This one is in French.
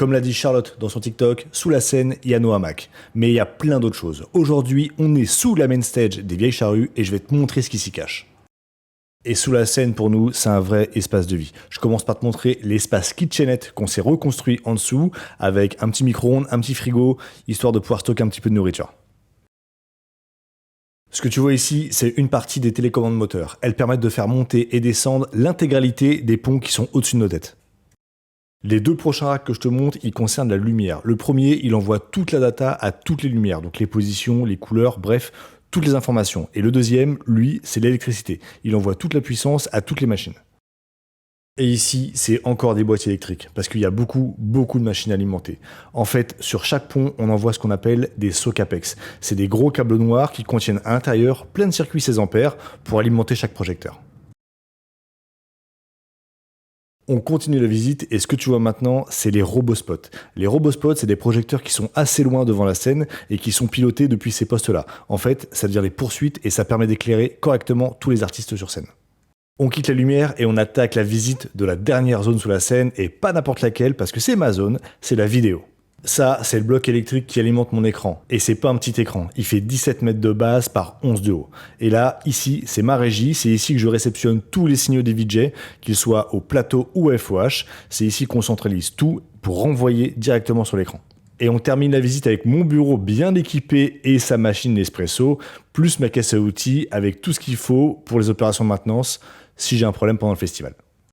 Comme l'a dit Charlotte dans son TikTok, sous la scène, il y a nos hamacs. Mais il y a plein d'autres choses. Aujourd'hui, on est sous la main stage des Vieilles Charrues et je vais te montrer ce qui s'y cache. Et sous la scène, pour nous, c'est un vrai espace de vie. Je commence par te montrer l'espace kitchenette qu'on s'est reconstruit en dessous, avec un petit micro-ondes, un petit frigo, histoire de pouvoir stocker un petit peu de nourriture. Ce que tu vois ici, c'est une partie des télécommandes moteurs. Elles permettent de faire monter et descendre l'intégralité des ponts qui sont au-dessus de nos têtes. Les deux prochains racks que je te montre, ils concernent la lumière. Le premier, il envoie toute la data à toutes les lumières, donc les positions, les couleurs, bref, toutes les informations. Et le deuxième, lui, c'est l'électricité. Il envoie toute la puissance à toutes les machines. Et ici, c'est encore des boîtiers électriques, parce qu'il y a beaucoup de machines alimentées. En fait, sur chaque pont, on envoie ce qu'on appelle des SOCAPEX. C'est des gros câbles noirs qui contiennent à l'intérieur plein de circuits 16 ampères pour alimenter chaque projecteur. On continue la visite et ce que tu vois maintenant, c'est les RoboSpots. Les RoboSpots, c'est des projecteurs qui sont assez loin devant la scène et qui sont pilotés depuis ces postes-là. En fait, ça devient des poursuites et ça permet d'éclairer correctement tous les artistes sur scène. On quitte la lumière et on attaque la visite de la dernière zone sous la scène et pas n'importe laquelle parce que c'est ma zone, c'est la vidéo. Ça, c'est le bloc électrique qui alimente mon écran. Et c'est pas un petit écran. Il fait 17 mètres de base par 11 de haut. Et là, ici, c'est ma régie. C'est ici que je réceptionne tous les signaux des VJ, qu'ils soient au plateau ou FOH. C'est ici qu'on centralise tout pour renvoyer directement sur l'écran. Et on termine la visite avec mon bureau bien équipé et sa machine Nespresso, plus ma caisse à outils avec tout ce qu'il faut pour les opérations de maintenance si j'ai un problème pendant le festival.